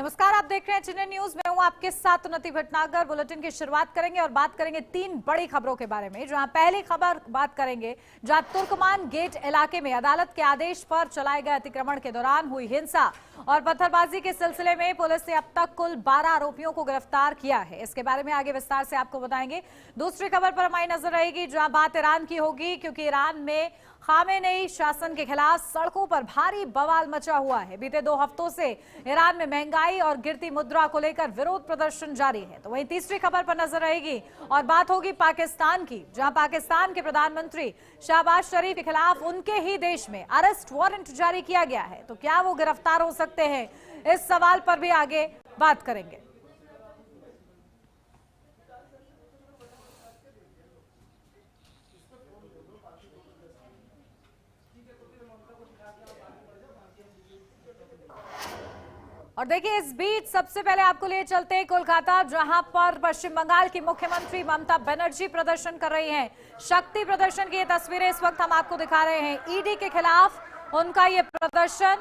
नमस्कार, आप देख रहे हैं चैनल न्यूज। मैं हूं आपके साथ उन्नति भटनागर। बुलेटिन की शुरुआत करेंगे और बात करेंगे तीन बड़ी खबरों के बारे में। जहां पहली खबर बात करेंगे, जहां तुर्कमान गेट इलाके में अदालत के आदेश पर चलाए गए अतिक्रमण के दौरान हुई हिंसा और पत्थरबाजी के सिलसिले में पुलिस ने अब तक कुल 12 आरोपियों को गिरफ्तार किया है। इसके बारे में आगे विस्तार से आपको बताएंगे। दूसरी खबर पर हमारी नजर रहेगी, जहां बात ईरान की होगी, क्योंकि ईरान में खामेनेई शासन के खिलाफ सड़कों पर भारी बवाल मचा हुआ है। बीते 2 हफ्तों से ईरान में महंगाई और गिरती मुद्रा को लेकर विरोध प्रदर्शन जारी है। तो वहीं तीसरी खबर पर नजर रहेगी और बात होगी पाकिस्तान की, जहां पाकिस्तान के प्रधानमंत्री शहबाज शरीफ के खिलाफ उनके ही देश में अरेस्ट वारंट जारी किया गया है। तो क्या वो गिरफ्तार हो सकते हैं, इस सवाल पर भी आगे बात करेंगे। और देखिए, इस बीच सबसे पहले आपको ले चलते हैं कोलकाता, जहां पर पश्चिम बंगाल की मुख्यमंत्री ममता बनर्जी प्रदर्शन कर रही हैं। शक्ति प्रदर्शन की ये तस्वीरें इस वक्त हम आपको दिखा रहे हैं। ईडी के खिलाफ उनका ये प्रदर्शन,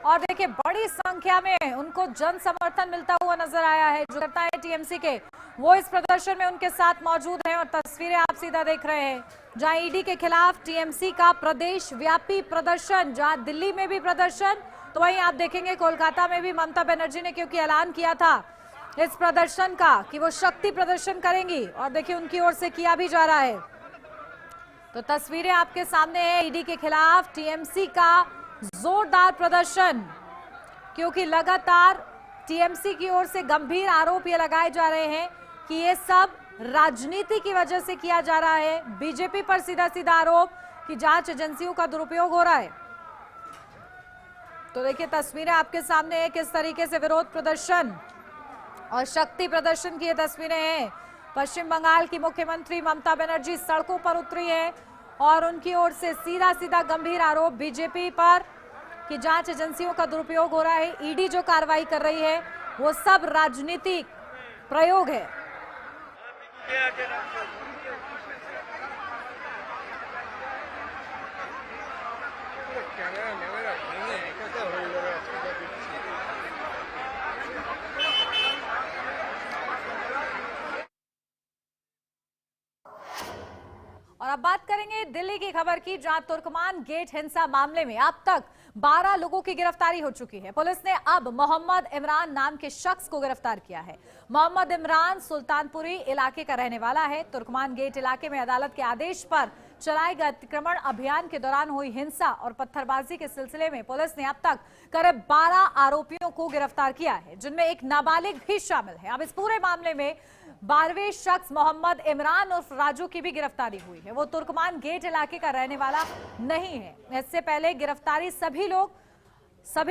और देखिए बड़ी संख्या में उनको जन समर्थन मिलता हुआ नजर आया है। जो करता है टीएमसी के, वो इस प्रदर्शन में उनके साथ मौजूद हैं और तस्वीरें आप सीधा देख रहे हैं। जहां ईडी के खिलाफ टीएमसी का प्रदेश व्यापी प्रदर्शन, जहां दिल्ली में भी प्रदर्शन, तो वहीं आप देखेंगे कोलकाता में भी ममता बनर्जी ने क्योंकि ऐलान किया था इस प्रदर्शन का कि वो शक्ति प्रदर्शन करेंगी, और देखिए उनकी ओर से किया भी जा रहा है। तो तस्वीरें आपके सामने है। ईडी के खिलाफ टीएमसी का जोरदार प्रदर्शन, क्योंकि लगातार टीएमसी की ओर से गंभीर आरोप ये लगाए जा रहे हैं कि ये सब राजनीति की वजह से किया जा रहा है। बीजेपी पर सीधा सीधा आरोप कि जांच एजेंसियों का दुरुपयोग हो रहा है। तो देखिए तस्वीरें आपके सामने है, किस तरीके से विरोध प्रदर्शन और शक्ति प्रदर्शन की ये तस्वीरें हैं। पश्चिम बंगाल की मुख्यमंत्री ममता बनर्जी सड़कों पर उतरी है और उनकी ओर से सीधा सीधा गंभीर आरोप बीजेपी पर कि जांच एजेंसियों का दुरुपयोग हो रहा है। ईडी जो कार्रवाई कर रही है वो सब राजनीतिक प्रयोग है। और अब बात करेंगे दिल्ली की खबर की, जहां तुर्कमान गेट हिंसा मामले में अब तक 12 लोगों की गिरफ्तारी हो चुकी है। पुलिस ने अब मोहम्मद इमरान नाम के शख्स को गिरफ्तार किया है। मोहम्मद इमरान सुल्तानपुरी इलाके का रहने वाला है। तुर्कमान गेट इलाके में अदालत के आदेश पर चलाए गए अतिक्रमण अभियान के दौरान हुई हिंसा और पत्थरबाजी के सिलसिले में पुलिस ने अब तक करीब 12 आरोपियों को गिरफ्तार किया है, जिनमें एक नाबालिग भी शामिल है। अब इस पूरे मामले में 12वें शख्स मोहम्मद इमरान उर्फ राजू की भी गिरफ्तारी हुई है। वो तुर्कमान गेट इलाके का रहने वाला नहीं है। इससे पहले गिरफ्तारी सभी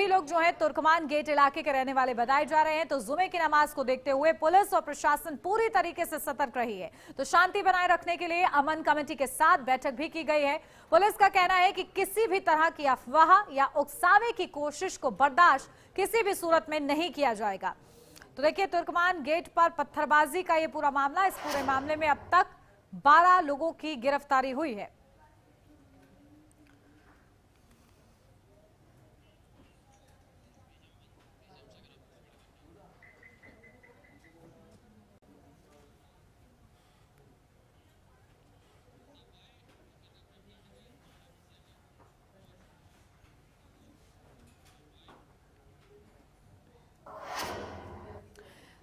लोग जो है तुर्कमान गेट इलाके के रहने वाले बताए जा रहे हैं। तो जुमे की नमाज को देखते हुए पुलिस और प्रशासन पूरी तरीके से सतर्क रही है। तो शांति बनाए रखने के लिए अमन कमेटी के साथ बैठक भी की गई है। पुलिस का कहना है कि किसी भी तरह की अफवाह या उकसावे की कोशिश को बर्दाश्त किसी भी सूरत में नहीं किया जाएगा। तो देखिए तुर्कमान गेट पर पत्थरबाजी का ये पूरा मामला, इस पूरे मामले में अब तक 12 लोगों की गिरफ्तारी हुई है।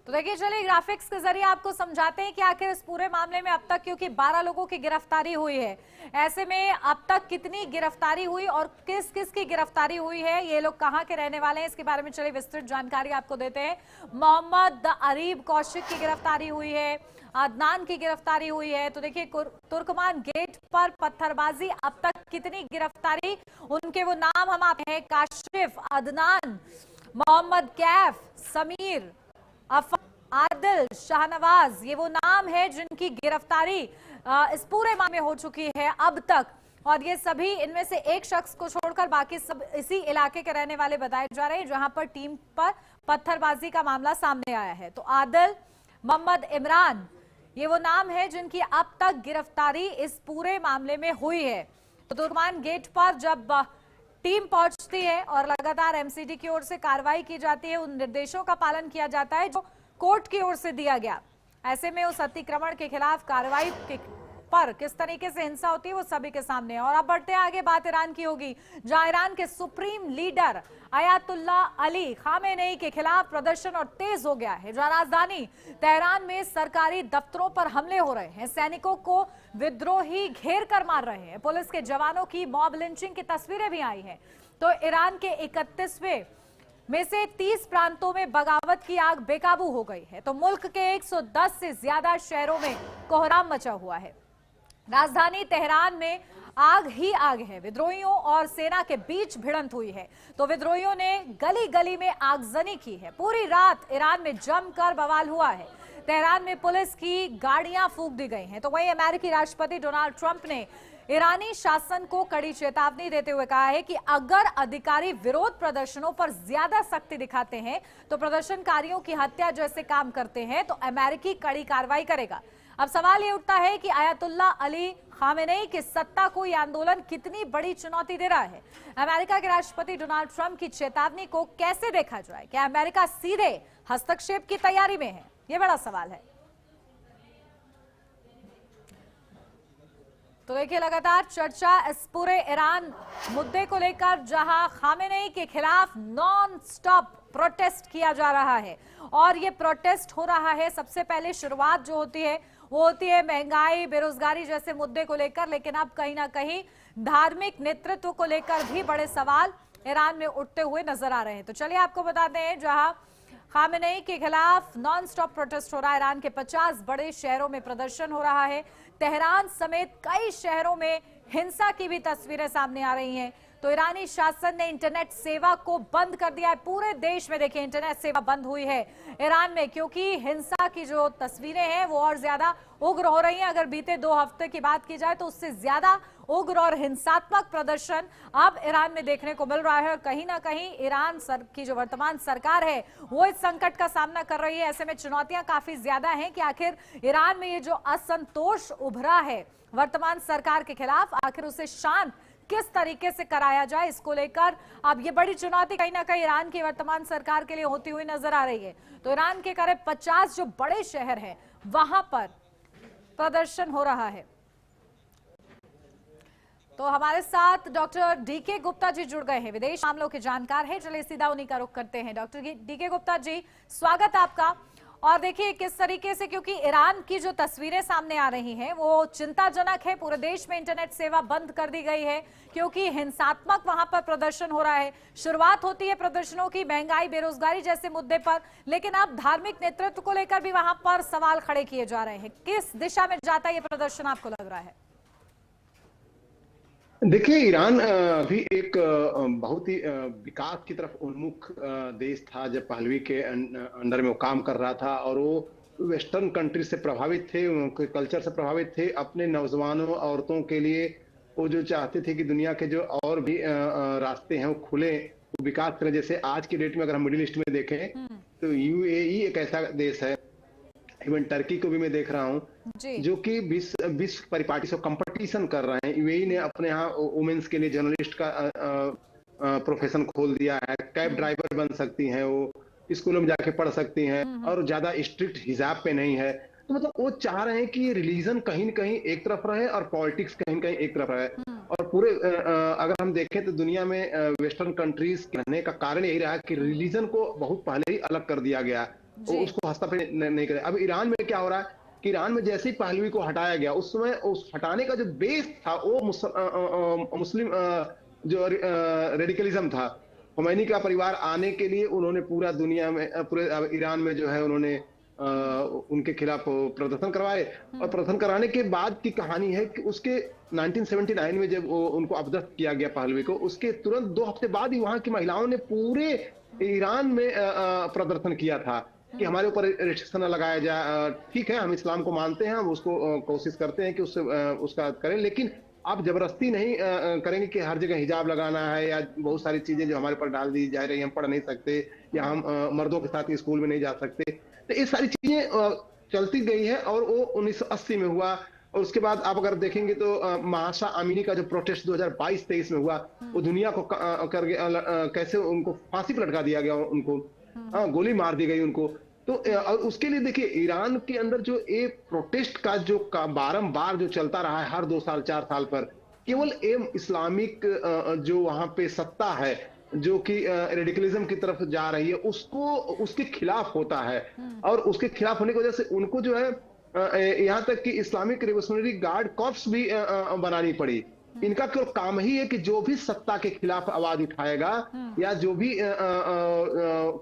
तो देखिए चलिए ग्राफिक्स के जरिए आपको समझाते हैं कि आखिर इस पूरे मामले में अब तक, क्योंकि 12 लोगों की गिरफ्तारी हुई है, ऐसे में अब तक कितनी गिरफ्तारी हुई और किस किस की गिरफ्तारी हुई है, ये लोग कहां के रहने वाले हैं, इसके बारे में चलिए विस्तृत जानकारी आपको देते हैं। मोहम्मद अरीब कौशिक की गिरफ्तारी हुई है, अदनान की गिरफ्तारी हुई है। तो देखिए तुर्कमान गेट पर पत्थरबाजी, अब तक कितनी गिरफ्तारी, उनके वो नाम हम आते हैं, काशिफ, अदनान, मोहम्मद कैफ, समीर, आदिल, शाहनवाज, ये वो नाम है जिनकी गिरफ्तारी इस पूरे मामले में हो चुकी है अब तक। और ये सभी, इनमें से एक शख्स को छोड़कर बाकी सब इसी इलाके के रहने वाले बताए जा रहे हैं, जहां पर टीम पर पत्थरबाजी का मामला सामने आया है। तो आदिल, मोहम्मद इमरान, ये वो नाम है जिनकी अब तक गिरफ्तारी इस पूरे मामले में हुई है। तो तुर्कमान गेट पर जब टीम पहुंचती है और लगातार एमसीडी की ओर से कार्रवाई की जाती है, उन निर्देशों का पालन किया जाता है जो कोर्ट की ओर से दिया गया। ऐसे में उस अतिक्रमण के खिलाफ कार्रवाई पर किस तरीके से हिंसा होती है वो सभी के सामने है। और अब बढ़ते हैं आगे, बात ईरान की होगी, जहां ईरान के supreme leader Ayatollah Ali Khamenei के खिलाफ प्रदर्शन और तेज हो गया है। जहां राजधानी तेहरान में सरकारी दफ्तरों पर हमले हो रहे हैं, सैनिकों को विद्रोही घेर कर मार रहे हैं, पुलिस के जवानों की मॉब लिंचिंग की तस्वीरें भी आई हैं। तो ईरान के 31वें में से 30 प्रांतों में बगावत की आग बेकाबू हो गई है। तो मुल्क के 110 से ज्यादा शहरों में कोहराम मचा हुआ है। राजधानी तेहरान में आग ही आग है। विद्रोहियों और सेना के बीच भिड़ंत हुई है। तो विद्रोहियों ने गली गली में आगजनी की है। पूरी रात ईरान में जमकर बवाल हुआ है। तेहरान में पुलिस की गाड़ियां फूंक दी गई हैं। तो वहीं अमेरिकी राष्ट्रपति डोनाल्ड ट्रंप ने ईरानी शासन को कड़ी चेतावनी देते हुए कहा है कि अगर अधिकारी विरोध प्रदर्शनों पर ज्यादा सख्ती दिखाते हैं तो प्रदर्शनकारियों की हत्या जैसे काम करते हैं तो अमेरिकी कड़ी कार्रवाई करेगा। अब सवाल ये उठता है कि अयातुल्ला अली खामेनेई की सत्ता को यह आंदोलन कितनी बड़ी चुनौती दे रहा है। अमेरिका के राष्ट्रपति डोनाल्ड ट्रंप की चेतावनी को कैसे देखा जाए? क्या अमेरिका सीधे हस्तक्षेप की तैयारी में है? यह बड़ा सवाल है। तो देखिए, लगातार चर्चा इस पूरे ईरान मुद्दे को लेकर, जहां खामेनेई के खिलाफ नॉन स्टॉप प्रोटेस्ट किया जा रहा है। और ये प्रोटेस्ट हो रहा है, सबसे पहले शुरुआत जो होती है वो होती है महंगाई, बेरोजगारी जैसे मुद्दे को लेकर, लेकिन अब कहीं ना कहीं धार्मिक नेतृत्व को लेकर भी बड़े सवाल ईरान में उठते हुए नजर आ रहे हैं। तो चलिए आपको बताते हैं, जहां खामेनेई के खिलाफ नॉन स्टॉप प्रोटेस्ट हो रहा है, ईरान के 50 बड़े शहरों में प्रदर्शन हो रहा है। तेहरान समेत कई शहरों में हिंसा की भी तस्वीरें सामने आ रही हैं। तो ईरानी शासन ने इंटरनेट सेवा को बंद कर दिया है। पूरे देश में देखिए इंटरनेट सेवा बंद हुई है ईरान में, क्योंकि हिंसा की जो तस्वीरें हैं वो और ज्यादा उग्र हो रही हैं। अगर बीते 2 हफ्ते की बात की जाए तो उससे ज्यादा उग्र और हिंसात्मक प्रदर्शन अब ईरान में देखने को मिल रहा है। और कहीं ना कहीं ईरान की जो वर्तमान सरकार है वो इस संकट का सामना कर रही है। ऐसे में चुनौतियां काफी ज्यादा हैं कि आखिर ईरान में ये जो असंतोष उभरा है वर्तमान सरकार के खिलाफ, आखिर उसे शांत किस तरीके से कराया जाए, इसको लेकर अब ये बड़ी चुनौती कहीं ना कहीं ईरान की वर्तमान सरकार के लिए होती हुई नजर आ रही है। तो ईरान के करीब 50 जो बड़े शहर हैं वहां पर प्रदर्शन हो रहा है। तो हमारे साथ डॉक्टर डीके गुप्ता जी जुड़ गए हैं, विदेश मामलों के जानकार हैं। चलिए सीधा उन्हीं का रुख करते हैं। डॉक्टर डीके गुप्ता जी, स्वागत आपका। और देखिए किस तरीके से, क्योंकि ईरान की जो तस्वीरें सामने आ रही हैं वो चिंताजनक है। पूरे देश में इंटरनेट सेवा बंद कर दी गई है क्योंकि हिंसात्मक वहां पर प्रदर्शन हो रहा है। शुरुआत होती है प्रदर्शनों की महंगाई, बेरोजगारी जैसे मुद्दे पर, लेकिन अब धार्मिक नेतृत्व को लेकर भी वहां पर सवाल खड़े किए जा रहे हैं। किस दिशा में जाता है ये प्रदर्शन आपको लग रहा है? देखिए, ईरान भी एक बहुत ही विकास की तरफ उन्मुख देश था जब पहलवी के अंडर में वो काम कर रहा था। और वो वेस्टर्न कंट्री से प्रभावित थे, उनके कल्चर से प्रभावित थे। अपने नौजवानों औरतों के लिए वो जो चाहते थे कि दुनिया के जो और भी रास्ते हैं वो खुले, वो विकास करें। जैसे आज की डेट में अगर हम मिडिल ईस्ट में देखें तो यूएई एक ऐसा देश है, इवन टर्की को भी मैं देख रहा हूँ, जो कि विश्व परिपाटी से कंपटीशन कर रहे हैं। यूएई ने अपने यहाँ वुमेन्स के लिए जर्नलिस्ट का प्रोफेशन खोल दिया है। कैब ड्राइवर बन सकती हैं, वो स्कूलों में जाके पढ़ सकती हैं और ज्यादा स्ट्रिक्ट हिजाब पे नहीं है। तो मतलब वो चाह रहे हैं कि रिलीजन कहीं न कहीं एक तरफ रहे और पॉलिटिक्स कहीं न कहीं एक तरफ रहे। और पूरे अगर हम देखें तो दुनिया में वेस्टर्न कंट्रीज रहने का कारण यही रहा कि रिलीजन को बहुत पहले ही अलग कर दिया गया, उसको हस्तक्षेप नहीं करे। अब ईरान में क्या हो रहा है कि ईरान में जैसे ही पहलवी को हटाया गया, उस समय उस हटाने का जो बेस था वो मुस्लिम जो रेडिकलिज्म था। खुमैनी का परिवार आने के लिए उन्होंने पूरा दुनिया में, पूरे ईरान में जो है उन्होंने उनके खिलाफ प्रदर्शन करवाए। और प्रदर्शन कराने के बाद की कहानी है कि उसके 1979 में जब उनको अपदस्थ किया गया पहलवी को, उसके तुरंत 2 हफ्ते बाद ही वहां की महिलाओं ने पूरे ईरान में प्रदर्शन किया था कि हमारे ऊपर रिस्ट्रिक्शन लगाया जाए। ठीक है, हम इस्लाम को मानते हैं, हम उसको कोशिश करते हैं कि उससे उसका करें, लेकिन आप जबरदस्ती नहीं करेंगे कि हर जगह हिजाब लगाना है या बहुत सारी चीजें जो हमारे पर डाल दी जा रही है, हम पढ़ नहीं सकते या हम मर्दों के साथ स्कूल में नहीं जा सकते। तो ये सारी चीजें चलती गई है। और वो 1980 में हुआ, और उसके बाद आप अगर देखेंगे तो महासा अमीनी का जो प्रोटेस्ट 2022-23 में हुआ, वो दुनिया को कैसे उनको फांसी पर लटका दिया गया, उनको गोली मार दी गई उनको। तो और उसके लिए देखिए ईरान के अंदर जो एक प्रोटेस्ट का जो बारंबार जो चलता रहा है हर 2 साल 4 साल पर, केवल इस्लामिक जो वहां पे सत्ता है जो कि रेडिकलिज्म की तरफ जा रही है, उसको उसके खिलाफ होता है। और उसके खिलाफ होने की वजह से उनको जो है यहाँ तक कि इस्लामिक रिवोल्यूशनरी गार्ड कॉर्प्स भी बनानी पड़ी। इनका केवल काम ही है कि जो भी सत्ता के खिलाफ आवाज उठाएगा या जो भी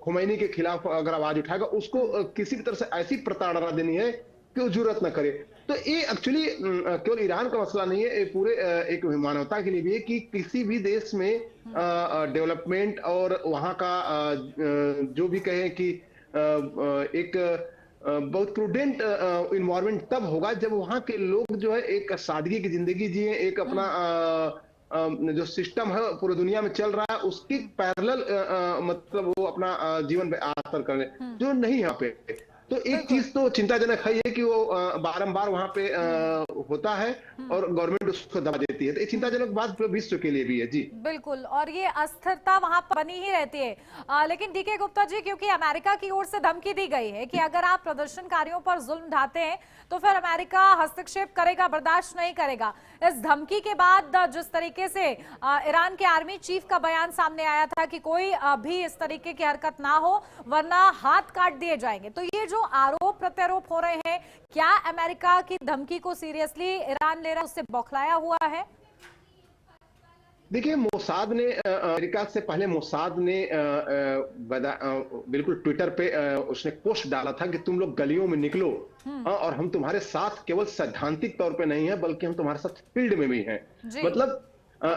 खुमैनी के खिलाफ अगर आवाज उठाएगा, उसको किसी भी तरह से ऐसी प्रताड़ना देनी है कि वो जुर्रत न करे। तो ये एक्चुअली केवल ईरान का मसला नहीं है, ये पूरे एक मानवता के लिए भी है कि किसी भी देश में डेवलपमेंट और वहां का जो भी कहे कि एक बहुत प्रूडेंट इन्वायरमेंट तब होगा जब वहां के लोग जो है एक सादगी की जिंदगी जिए, एक अपना जो सिस्टम है पूरी दुनिया में चल रहा है उसकी पैरेलल मतलब वो अपना जीवन आसर करें, जो नहीं यहाँ पे। तो एक चीज तो चिंताजनक है कि वो बारंबार वहां पे होता है और गवर्नमेंट उसको दबा देती है, तो एक चिंताजनक बात विश्व के लिए भी है। जी बिल्कुल, और ये अस्थिरता वहां पर बनी ही रहती है। लेकिन डीके गुप्ता जी, क्योंकि अमेरिका की ओर से धमकी दी गई है कि अगर आप प्रदर्शनकारियों पर जुल्म ढाते हैं तो फिर अमेरिका हस्तक्षेप करेगा, बर्दाश्त नहीं करेगा। इस धमकी के बाद जिस तरीके से ईरान के आर्मी चीफ का बयान सामने आया था कि कोई भी इस तरीके की हरकत ना हो वरना हाथ काट दिए जाएंगे, तो ये जो आरोप प्रत्यारोप हो रहे हैं, क्या अमेरिका की धमकी को सीरियसली ईरान ले रहा है, उससे बौखलाया हुआ है? देखिए, मोसाद ने अमेरिका से पहले मोसाद ने बिल्कुल ट्विटर पे उसने पोस्ट डाला था कि तुम लोग गलियों में निकलो और हम तुम्हारे साथ केवल सैद्धांतिक तौर पे नहीं है बल्कि हम तुम्हारे साथ फील्ड में भी हैं। मतलब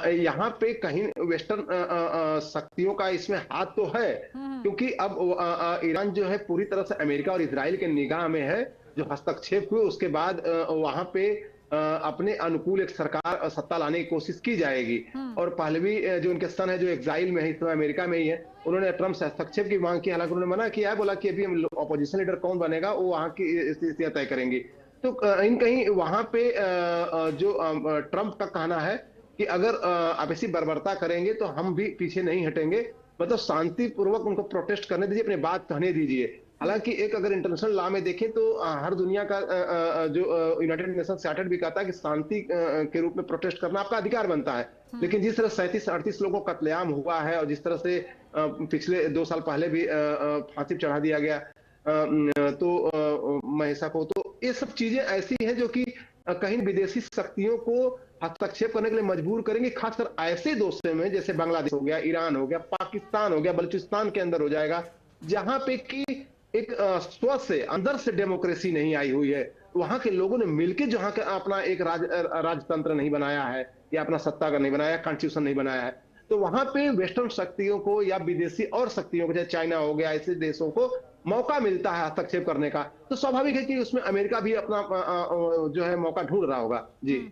यहाँ पे कहीं वेस्टर्न शक्तियों का इसमें हाथ तो है, क्योंकि अब ईरान जो है पूरी तरह से अमेरिका और इजराइल के निगाह में है। जो हस्तक्षेप हुए उसके बाद वहां पे अपने अनुकूल एक सरकार सत्ता लाने की कोशिश की जाएगी। और पहलवी जो उनके सन है जो एग्जाइल में है, इस समय अमेरिका में ही है, उन्होंने ट्रम्प से हस्तक्षेप की मांग की, हालांकि उन्होंने मना किया है, बोला कि अभी हम अपोजिशन लीडर कौन बनेगा वो वहां की स्थितियां तय करेंगी। तो कहीं वहां पे जो ट्रम्प का कहना है कि अगर आप ऐसी बर्बरता करेंगे तो हम भी पीछे नहीं हटेंगे, मतलब शांतिपूर्वक उनको प्रोटेस्ट करने दीजिए, अपनी बात कहने दीजिए। हालांकि एक अगर इंटरनेशनल लॉ में देखें तो हर दुनिया का जो यूनाइटेड नेशन चार्टर भी कहता है कि शांति के रूप में प्रोटेस्ट करना आपका अधिकार बनता है। लेकिन जिस तरह 37-38 लोगों का कत्लेआम हुआ है और जिस तरह से पिछले 2 साल पहले भी फांसी चढ़ा दिया गया तो महिसा को, तो ये सब चीजें ऐसी हैं जो कि कहीं विदेशी शक्तियों को हस्तक्षेप करने के लिए मजबूर करेंगे, खासकर ऐसे दोस्तों में जैसे बांग्लादेश हो गया, ईरान हो गया, पाकिस्तान हो गया, बलूचिस्तान के अंदर हो जाएगा, जहां पे कि एक स्व से अंदर से डेमोक्रेसी नहीं आई हुई है। वहां के लोगों ने मिलकर जहां का अपना एक राजतंत्र नहीं बनाया है या अपना सत्ता का नहीं बनाया, कॉन्स्टिट्यूशन नहीं बनाया है, तो वहां पे वेस्टर्न शक्तियों को या विदेशी और शक्तियों को, जैसे चाइना हो गया, ऐसे देशों को मौका मिलता है हस्तक्षेप करने का, तो स्वाभाविक है कि उसमें अमेरिका भी अपना जो है मौका ढूंढ रहा होगा। जी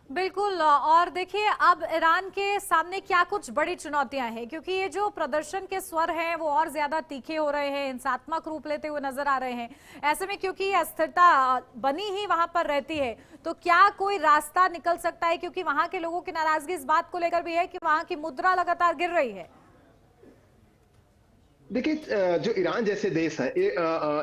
बिल्कुल, और देखिए अब ईरान के सामने क्या कुछ बड़ी चुनौतियां हैं, क्योंकि ये जो प्रदर्शन के स्वर हैं वो और ज्यादा तीखे हो रहे हैं, हिंसात्मक रूप लेते हुए नजर आ रहे हैं। ऐसे में क्योंकि ये अस्थिरता बनी ही वहां पर रहती है, तो क्या कोई रास्ता निकल सकता है? क्योंकि वहां के लोगों की नाराजगी इस बात को लेकर भी है कि वहां की मुद्रा लगातार गिर रही है। देखिए, जो ईरान जैसे देश है,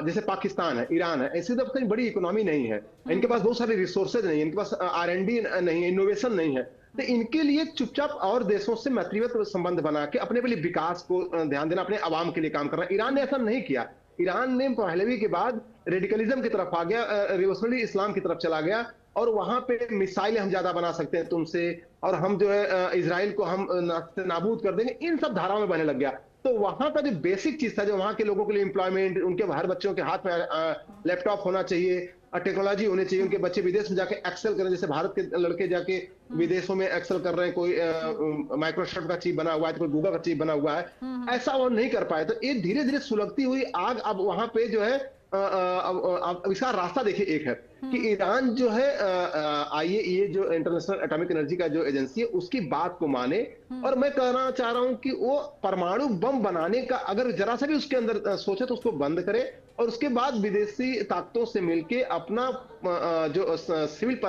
जैसे पाकिस्तान है, ईरान है, ऐसी तो कहीं बड़ी इकोनॉमी नहीं है, इनके पास बहुत सारे रिसोर्सेज नहीं है, इनके पास R&D नहीं है, इनोवेशन नहीं है, तो इनके लिए चुपचाप और देशों से मैत्रीवत संबंध बना के अपने लिए विकास को ध्यान देना, अपने आवाम के लिए काम करना। ईरान ने ऐसा नहीं किया। ईरान ने पहलवी के बाद रेडिकलिज्म की तरफ आ गया, रिवोल्यूशनरी इस्लाम की तरफ चला गया, और वहां पे मिसाइलें हम ज्यादा बना सकते हैं तुमसे, और हम जो है इजराइल को हम नाबूद कर देंगे, इन सब धाराओं में बने लग गया। तो वहां का जो बेसिक चीज था, जो वहां के लोगों के लिए एम्प्लॉयमेंट, उनके हर बच्चों के हाथ में लैपटॉप होना चाहिए, टेक्नोलॉजी होनी चाहिए, उनके बच्चे विदेश में जाके एक्सेल करें, जैसे भारत के लड़के जाके विदेशों में एक्सेल कर रहे हैं, कोई माइक्रोसॉफ्ट का चीफ बना हुआ है, कोई गूगल का चीफ बना हुआ है, ऐसा वो नहीं कर पाए। तो ये धीरे धीरे सुलगती हुई आग अब वहां पे जो है, इसका रास्ता देखिए एक है कि ईरान जो है आईएईए जो इंटरनेशनल एटॉमिक एनर्जी का जो एजेंसी है उसकी बात को माने। और मैं कहना चाह रहा हूं कि वो परमाणु बम बनाने का अगर जरा सा भी उसके अंदर सोचे तो उसको बंद करे, और उसके बाद विदेशी ताकतों से मिलके अपना जो सिविल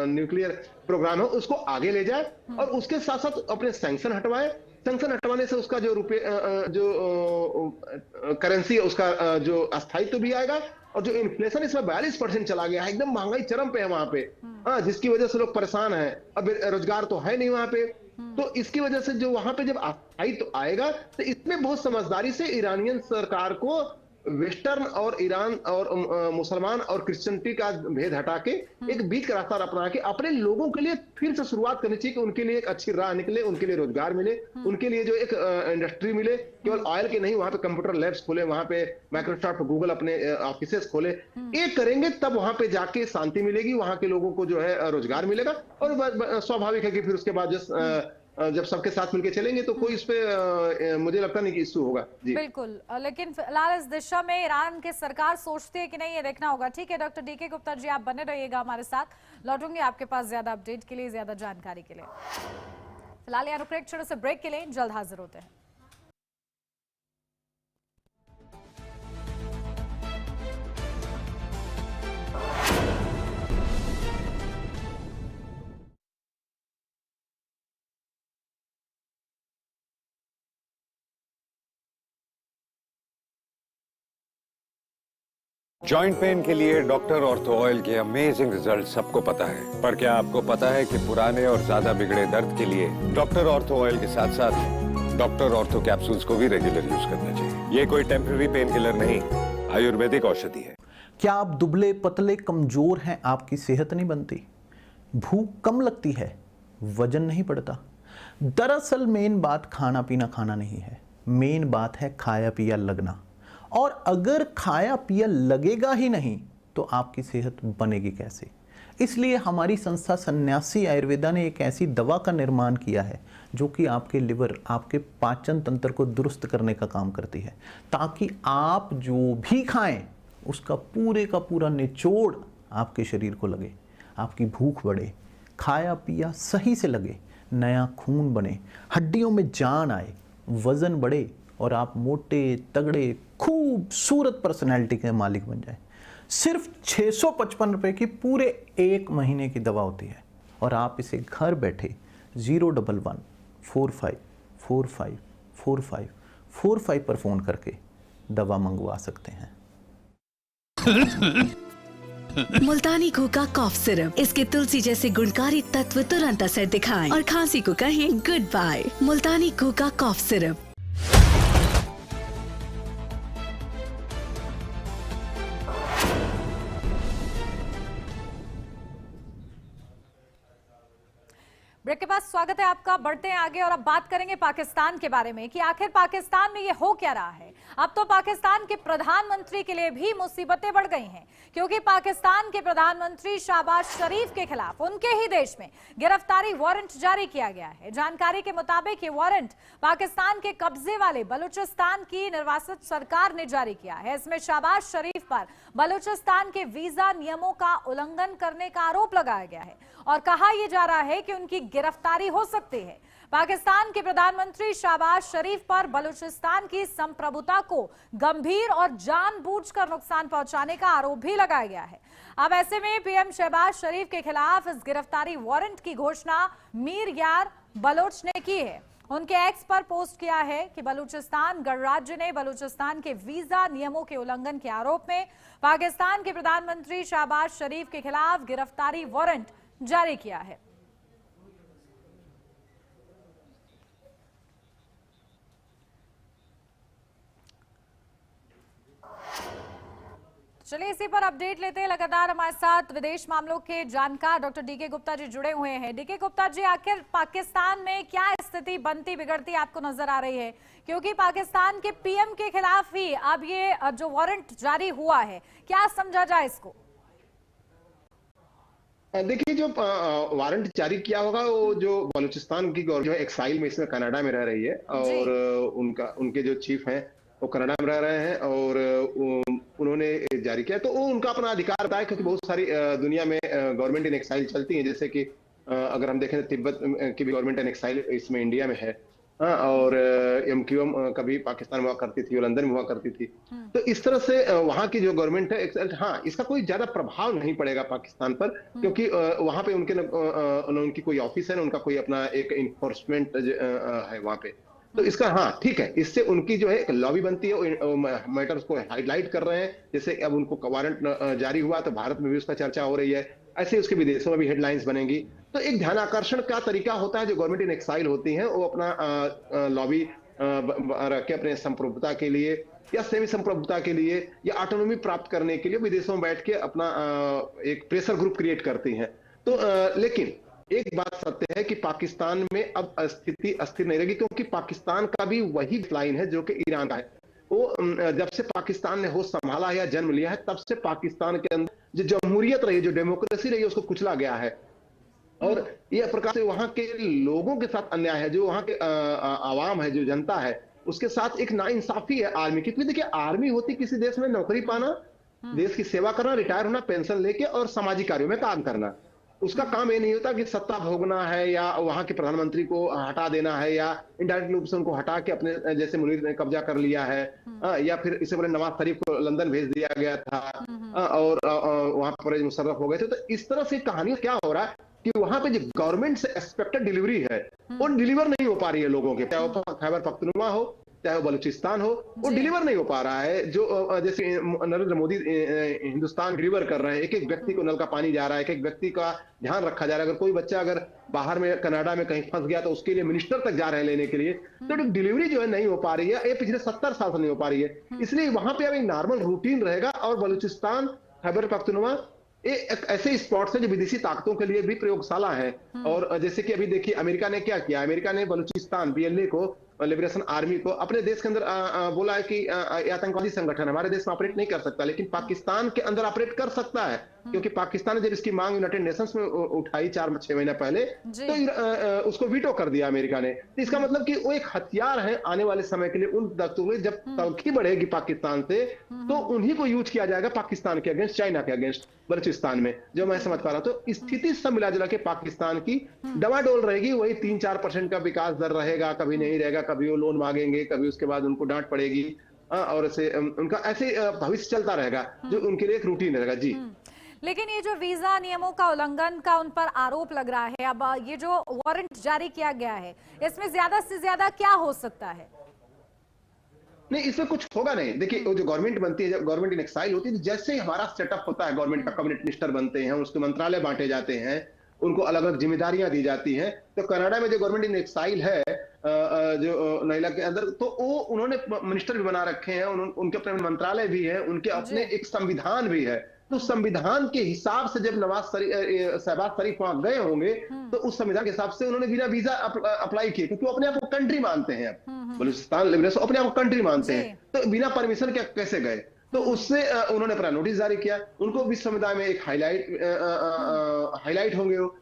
न्यूक्लियर प्रोग्राम है उसको आगे ले जाए, और उसके साथ साथ अपने सैंक्शन हटवाए। सैंक्शन हटवाने से उसका जो रुपये जो करेंसी है उसका जो अस्थायित्व भी आएगा, और जो इन्फ्लेशन इसमें 42% चला गया है, एकदम महंगाई चरम पे है वहां पे, हाँ, जिसकी वजह से लोग परेशान हैं। अब रोजगार तो है नहीं वहां पे, तो इसकी वजह से जो वहां पे जब अस्थायित्व आएगा तो इसमें बहुत समझदारी से ईरानियन सरकार को वेस्टर्न और ईरान और मुसलमान और क्रिश्चियनिटी का भेद हटा के एक बीच का रास्ता अपना के अपने लोगों के लिए फिर से शुरुआत करनी चाहिए कि उनके लिए एक अच्छी राह निकले, उनके लिए रोजगार मिले, उनके लिए जो एक इंडस्ट्री मिले, केवल ऑयल के नहीं, वहां पे कंप्यूटर लैब्स खोले, वहां पे माइक्रोसॉफ्ट गूगल अपने ऑफिसेस खोले। एक करेंगे तब वहां पे जाके शांति मिलेगी, वहां के लोगों को जो है रोजगार मिलेगा, और स्वाभाविक है कि फिर उसके बाद जब सबके साथ मिलकर चलेंगे तो कोई इस पे मुझे लगता नहीं कि इश्यू होगा जी। बिल्कुल, लेकिन फिलहाल इस दिशा में ईरान की सरकार सोचती है कि नहीं, ये देखना होगा। ठीक है डॉक्टर डीके गुप्ता जी, आप बने रहिएगा हमारे साथ, लौटूंगी आपके पास ज्यादा अपडेट के लिए, ज्यादा जानकारी के लिए। फिलहाल यहाँ रुक रहे एक छोटे से ब्रेक के लिए, जल्द हाजिर होते हैं। जॉइंट पेन के लिए डॉक्टर ऑर्थो ऑयल के अमेजिंग रिजल्ट सबको पता है, पर क्या आपको पता है कि पुराने और ज्यादा बिगड़े दर्द के लिए डॉक्टर ऑर्थो ऑयल के साथ साथ डॉक्टर ऑर्थो कैप्सूल्स को भी रेगुलर यूज करना चाहिए। ये कोई टेम्पररी पेन किलर नहीं, आयुर्वेदिक औषधि है। क्या आप दुबले पतले कमजोर हैं, आपकी सेहत नहीं बनती, भूख कम लगती है, वजन नहीं बढ़ता? दरअसल मेन बात खाना पीना खाना नहीं है, मेन बात है खाया पिया लगना। और अगर खाया पिया लगेगा ही नहीं तो आपकी सेहत बनेगी कैसे? इसलिए हमारी संस्था सन्यासी आयुर्वेदा ने एक ऐसी दवा का निर्माण किया है जो कि आपके लिवर, आपके पाचन तंत्र को दुरुस्त करने का काम करती है, ताकि आप जो भी खाएं उसका पूरे का पूरा निचोड़ आपके शरीर को लगे, आपकी भूख बढ़े, खाया पिया सही से लगे, नया खून बने, हड्डियों में जान आए, वजन बढ़े और आप मोटे तगड़े खूबसूरत पर्सनैलिटी के मालिक बन जाए। सिर्फ 655 रुपए की पूरे 1 महीने की दवा होती है, और आप इसे घर बैठे 011-45454545 पर फोन करके दवा मंगवा सकते हैं। मुल्तानी घोका कॉफ सिरप, इसके तुलसी जैसे गुणकारी तत्व तुरंत असर दिखाएं और खांसी को कहें गुड बाय। मुल्तानी घोका कॉफ सिरप। ब्रेक के बाद स्वागत है आपका। बढ़ते हैं आगे और अब बात करेंगे पाकिस्तान के बारे में कि आखिर पाकिस्तान में ये हो क्या रहा है। अब तो पाकिस्तान के प्रधानमंत्री के लिए भी मुसीबतें बढ़ गई हैं, क्योंकि पाकिस्तान के प्रधानमंत्री शहबाज शरीफ के खिलाफ उनके ही देश में गिरफ्तारी वारंट जारी किया गया है। जानकारी के मुताबिक ये वारंट पाकिस्तान के कब्जे वाले बलूचिस्तान की निर्वासित सरकार ने जारी किया है। इसमें शहबाज शरीफ पर बलूचिस्तान के वीजा नियमों का उल्लंघन करने का आरोप लगाया गया है और कहा यह जा रहा है कि उनकी गिरफ्तारी हो सकती है। पाकिस्तान के प्रधानमंत्री शहबाज शरीफ पर बलूचिस्तान की संप्रभुता को गंभीर और जानबूझकर नुकसान पहुंचाने का आरोप भी लगाया गया है। अब ऐसे में पीएम शहबाज शरीफ के खिलाफ इस गिरफ्तारी वारंट की घोषणा मीर यार बलोच ने की है। उनके एक्स पर पोस्ट किया है कि बलूचिस्तान गणराज्य ने बलूचिस्तान के वीजा नियमों के उल्लंघन के आरोप में पाकिस्तान के प्रधानमंत्री शहबाज शरीफ के खिलाफ गिरफ्तारी वारंट जारी किया है। चलिए इसी पर अपडेट लेते हैं। लगातार हमारे साथ विदेश मामलों के जानकार डॉक्टर डीके गुप्ता जी जुड़े हुए हैं। डीके गुप्ता जी, आखिर पाकिस्तान में क्या स्थिति बनती बिगड़ती आपको नजर आ रही है, क्योंकि पाकिस्तान के पीएम के खिलाफ ही अब ये जो वारंट जारी हुआ है, क्या समझा जाए इसको? देखिए, जो वारंट जारी किया होगा वो जो बलूचिस्तान की जो एक्साइल में इसमें कनाडा में रह रही है, और उनके जो चीफ हैं वो कनाडा में रह रहे हैं, और उन्होंने जारी किया, तो वो उनका अपना अधिकार था, क्योंकि बहुत सारी दुनिया में गवर्नमेंट इन एक्साइल चलती है, जैसे कि अगर हम देखें तो तिब्बत की भी गवर्नमेंट इन एक्साइल इसमें इंडिया में है। हाँ, और MQM कभी पाकिस्तान में हुआ करती थी और लंदन में हुआ करती थी। तो इस तरह से वहाँ की जो गवर्नमेंट है, हाँ, इसका कोई ज्यादा प्रभाव नहीं पड़ेगा पाकिस्तान पर, क्योंकि वहाँ पे उनके उनकी कोई ऑफिस है ना, उनका कोई अपना एक इन्फोर्समेंट है वहाँ पे। तो इसका हाँ ठीक है, इससे उनकी जो है एक लॉबी बनती है, मैटर्स को हाईलाइट कर रहे हैं। जैसे अब उनको वारंट जारी हुआ तो भारत में भी उसका चर्चा हो रही है, ऐसे उसके विदेशों में भी हेडलाइंस बनेंगी। तो एक ध्यान आकर्षण का तरीका होता है जो गवर्नमेंट इन एक्साइल होती हैं, वो अपना लॉबी रख के अपने संप्रभुता के लिए या सेमी संप्रभुता के लिए या ऑटोनॉमी प्राप्त करने के लिए विदेशों में बैठ के अपना एक प्रेशर ग्रुप क्रिएट करती हैं। तो लेकिन एक बात सत्य है कि पाकिस्तान में अब स्थिति अस्थिर नहीं रहेगी, क्योंकि पाकिस्तान का भी वही लाइन है जो कि ईरान का है। वो जब से पाकिस्तान ने होश संभाला या जन्म लिया है, तब से पाकिस्तान के अंदर जो जमहूरियत रही, जो डेमोक्रेसी रही, उसको कुचला गया है। और यह प्रकार से वहां के लोगों के साथ अन्याय है, जो वहां के आवाम है, जो जनता है, उसके साथ एक नाइंसाफी है आर्मी की। क्योंकि देखिए, आर्मी होती किसी देश में नौकरी पाना, देश की सेवा करना, रिटायर होना, पेंशन लेके और सामाजिक कार्यों में काम करना। उसका काम ये नहीं होता कि सत्ता भोगना है या वहां के प्रधानमंत्री को हटा देना है या इनडायरेक्ट रूप से उनको हटा के अपने जैसे मुनीर ने कब्जा कर लिया है, या फिर इससे पहले नवाज शरीफ को लंदन भेज दिया गया था और वहां पर मुशर्रफ हो गए थे। तो इस तरह से कहानी क्या हो रहा है कि वहां पे जो गवर्नमेंट से एक्सपेक्टेड डिलीवरी है वो डिलीवर नहीं हो पा रही है लोगों के, चाहे वो खैबर पख्तूनख्वा हो, चाहे वो बलूचिस्तान हो, वो डिलीवर नहीं हो पा रहा है। जो जैसे नरेंद्र मोदी हिंदुस्तान डिलीवर कर रहे हैं, एक एक व्यक्ति को नल का पानी जा रहा है, एक एक व्यक्ति का ध्यान रखा जा रहा है। अगर कोई बच्चा अगर बाहर में कनाडा में कहीं फंस गया तो उसके लिए मिनिस्टर तक जा रहे हैं लेने के लिए। तो डिलीवरी जो है नहीं हो पा रही है, ये पिछले 70 साल से नहीं हो पा रही है। इसलिए वहां पे अब एक नॉर्मल रूटीन रहेगा। और बलूचिस्तान, खैबर पख्तूनख्वा एक ऐसे स्पॉट्स है जो विदेशी ताकतों के लिए भी प्रयोगशाला है। और जैसे कि अभी देखिए अमेरिका ने क्या किया, अमेरिका ने बलूचिस्तान BLA को, लिबरेशन आर्मी को, अपने देश के अंदर बोला है कि आतंकवादी संगठन हमारे देश में ऑपरेट नहीं कर सकता, लेकिन पाकिस्तान के अंदर ऑपरेट कर सकता है। क्योंकि पाकिस्तान ने जब इसकी मांग यूनाइटेड नेशंस में उठाई 4-6 महीना पहले, तो उसको वीटो कर दिया अमेरिका ने। तो इसका मतलब कि वो एक हथियार है आने वाले समय के लिए। उन ताकतों में जब तलखी बढ़ेगी पाकिस्तान से, तो उन्हीं को यूज किया जाएगा पाकिस्तान के अगेंस्ट, चाइना के अगेंस्ट बलूचिस्तान में, जो मैं समझ पा रहा हूं। तो स्थिति सब मिला जुला के पाकिस्तान की डवाडोल रहेगी। वही 3-4% का विकास दर रहेगा, कभी नहीं रहेगा, कभी वो लोन मांगेंगे, कभी उसके बाद उनको डांट पड़ेगी, और ऐसे उनका ऐसे भविष्य चलता रहेगा, जो उनके लिए एक रूटीन रहेगा। जी, लेकिन ये जो वीजा नियमों का उल्लंघन का उन पर आरोप लग रहा है, अब ये जो वारंट जारी किया गया है, इसमें ज्यादा से ज्यादा क्या हो सकता है? नहीं, इसमें कुछ होगा नहीं। देखिए, वो जो गवर्नमेंट बनती है, जब गवर्नमेंट इन एक्साइल होती है, तो जैसे ही हमारा सेटअप होता है, गवर्नमेंट का कैबिनेट मिनिस्टर बनते हैं, उसके मंत्रालय बांटे जाते हैं, उनको अलग अलग जिम्मेदारियां दी जाती हैं। तो कनाडा में जो गवर्नमेंट इन एक्साइल है, जो नैला के अंदर, तो वो उन्होंने मिनिस्टर भी बना रखे हैं, उनके अपने मंत्रालय भी है, उनके अपने एक संविधान भी है। तो संविधान के हिसाब से जब शहबाज शरीफ वहां गए होंगे, तो उस संविधान के हिसाब से उन्होंने बिना वीजा अप्लाई किए, क्योंकि वो अपने आप को कंट्री मानते हैं। बलूचिस्तान लिबरेशन अपने आप को कंट्री मानते हैं, तो बिना परमिशन के कैसे गए? तो उससे उन्होंने अपना नोटिस जारी किया। उनको विश्व समुदाय में एक हाईलाइट होंगे वो।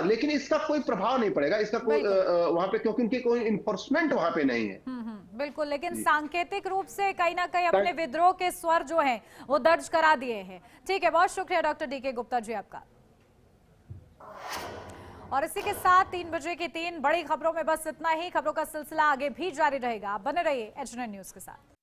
लेकिन इसका कोई प्रभाव नहीं पड़ेगा, इसका कोई वहां पे, क्योंकि उनकी कोई इन्फोर्समेंट वहां पे नहीं है। बिल्कुल, लेकिन सांकेतिक रूप से कहीं ना कहीं अपने विद्रोह के स्वर जो हैं वो दर्ज करा दिए हैं। ठीक है, बहुत शुक्रिया डॉक्टर DK गुप्ता जी आपका। और इसी के साथ 3 बजे की 3 बड़ी खबरों में बस इतना ही। खबरों का सिलसिला आगे भी जारी रहेगा। आप बने रहिए HNN न्यूज के साथ।